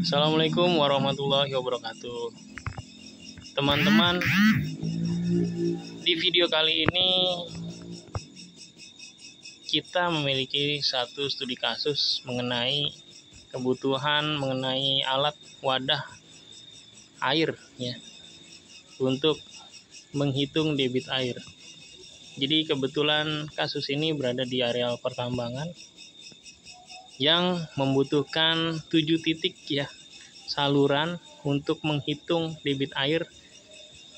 Assalamualaikum warahmatullahi wabarakatuh. Teman-teman, di video kali ini kita memiliki satu studi kasus mengenai kebutuhan mengenai alat wadah air ya untuk menghitung debit air. Jadi kebetulan kasus ini berada di areal pertambangan yang membutuhkan 7 titik ya saluran untuk menghitung debit air.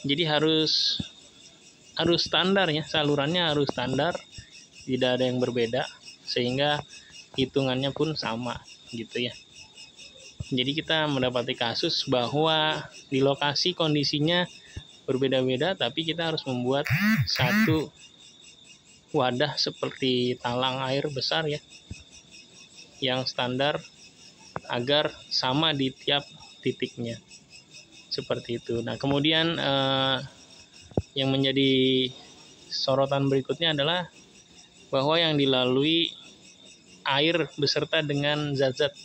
Jadi harus standar ya, salurannya harus standar, tidak ada yang berbeda sehingga hitungannya pun sama gitu ya. Jadi kita mendapati kasus bahwa di lokasi kondisinya berbeda-beda, tapi kita harus membuat satu wadah seperti talang air besar ya yang standar agar sama di tiap titiknya seperti itu. Nah kemudian yang menjadi sorotan berikutnya adalah bahwa yang dilalui air beserta dengan zat-zat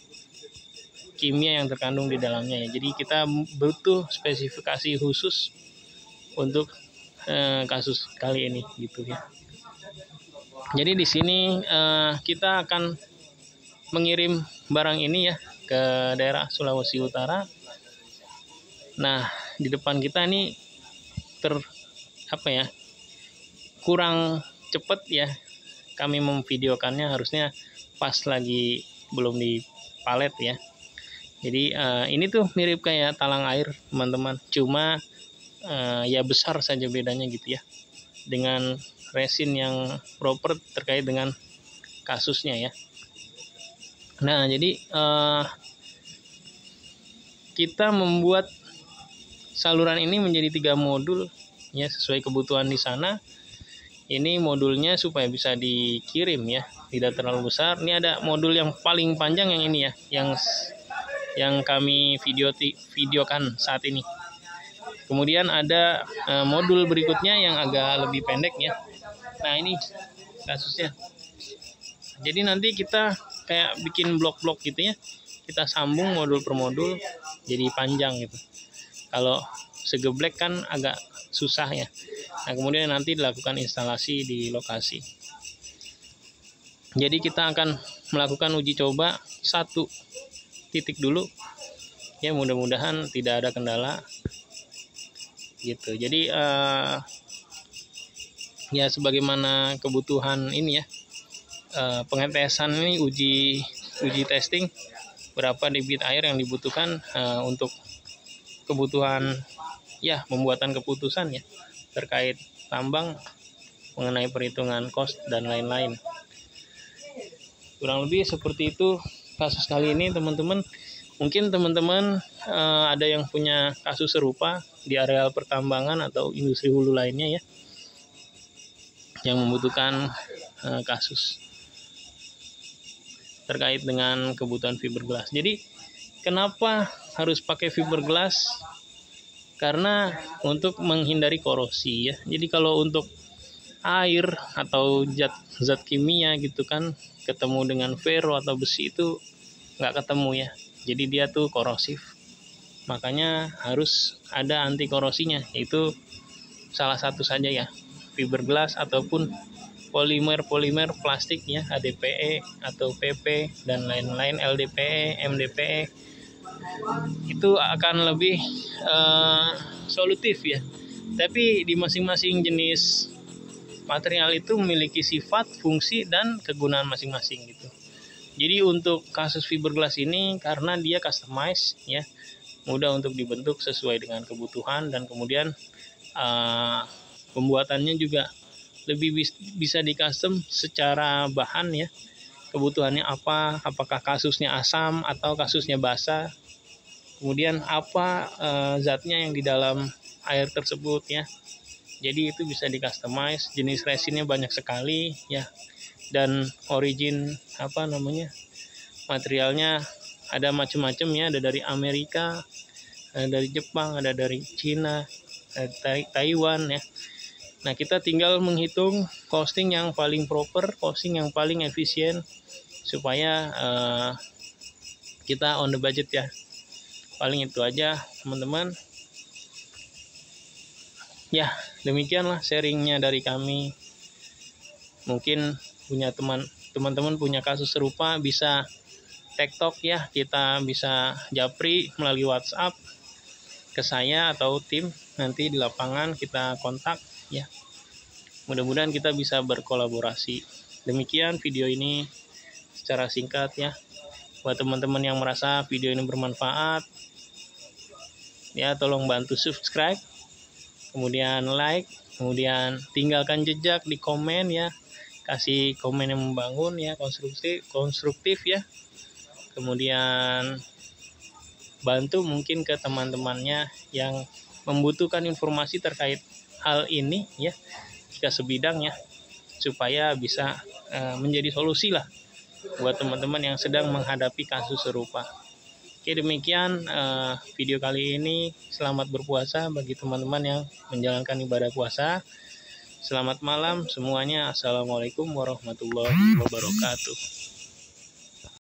kimia yang terkandung di dalamnya ya. Jadi kita butuh spesifikasi khusus untuk kasus kali ini gitu ya. Jadi di sini kita akan mengirim barang ini ya ke daerah Sulawesi Utara. Nah, di depan kita ini kurang cepat ya kami memvideokannya, harusnya pas lagi belum di palet ya. Jadi ini tuh mirip kayak talang air teman-teman, cuma ya besar saja bedanya gitu ya, dengan resin yang proper terkait dengan kasusnya ya. Nah jadi kita membuat saluran ini menjadi 3 modul ya sesuai kebutuhan di sana. Ini modulnya supaya bisa dikirim ya, tidak terlalu besar. Ini ada modul yang paling panjang yang ini ya, yang kami videokan saat ini. Kemudian ada modul berikutnya yang agak lebih pendek ya. Nah ini kasusnya. Jadi nanti kita kayak bikin blok-blok gitu ya, kita sambung modul per modul jadi panjang gitu. Kalau segeblek kan agak susah ya. Nah kemudian nanti dilakukan instalasi di lokasi. Jadi kita akan melakukan uji coba 1 titik dulu ya, mudah-mudahan tidak ada kendala gitu. Jadi ya sebagaimana kebutuhan ini ya, pengetesan ini uji testing berapa debit air yang dibutuhkan untuk kebutuhan ya pembuatan keputusan ya terkait tambang mengenai perhitungan cost dan lain-lain. Kurang lebih seperti itu kasus kali ini teman-teman. Mungkin teman-teman ada yang punya kasus serupa di areal pertambangan atau industri hulu lainnya ya yang membutuhkan kasus terkait dengan kebutuhan fiberglass. Jadi kenapa harus pakai fiberglass? Karena untuk menghindari korosi ya. Jadi kalau untuk air atau zat kimia gitu kan ketemu dengan ferro atau besi itu nggak ketemu ya. Jadi dia tuh korosif. Makanya harus ada anti korosinya, yaitu salah satu saja ya fiberglass ataupun polimer plastik ya, ADPE atau PP dan lain-lain, LDPE, MDPE. Itu akan lebih solutif ya. Tapi di masing-masing jenis material itu memiliki sifat, fungsi dan kegunaan masing-masing gitu. Jadi untuk kasus fiberglass ini karena dia customize ya, mudah untuk dibentuk sesuai dengan kebutuhan, dan kemudian pembuatannya juga lebih bisa di custom secara bahan ya, kebutuhannya apa, apakah kasusnya asam atau kasusnya basah, kemudian apa zatnya yang di dalam air tersebut ya. Jadi itu bisa di customize, jenis resinnya banyak sekali ya, dan origin materialnya ada macam-macam ya, ada dari Amerika, ada dari Jepang, ada dari Cina, dari Taiwan ya. Nah kita tinggal menghitung costing yang paling proper, costing yang paling efisien supaya kita on the budget ya. Paling itu aja teman-teman. Ya, demikianlah sharingnya dari kami. Mungkin punya teman-teman punya kasus serupa, bisa TikTok ya, kita bisa japri melalui WhatsApp ke saya atau tim, nanti di lapangan kita kontak ya. Mudah-mudahan kita bisa berkolaborasi. Demikian video ini secara singkat ya. Buat teman-teman yang merasa video ini bermanfaat ya, tolong bantu subscribe, kemudian like, kemudian tinggalkan jejak di komen ya, kasih komen yang membangun ya, konstruktif ya. Kemudian bantu mungkin ke teman-temannya yang membutuhkan informasi terkait hal ini ya, jika sebidang ya, supaya bisa menjadi solusi lah buat teman-teman yang sedang menghadapi kasus serupa. Oke, demikian video kali ini. Selamat berpuasa bagi teman-teman yang menjalankan ibadah puasa. Selamat malam semuanya. Assalamualaikum warahmatullahi wabarakatuh.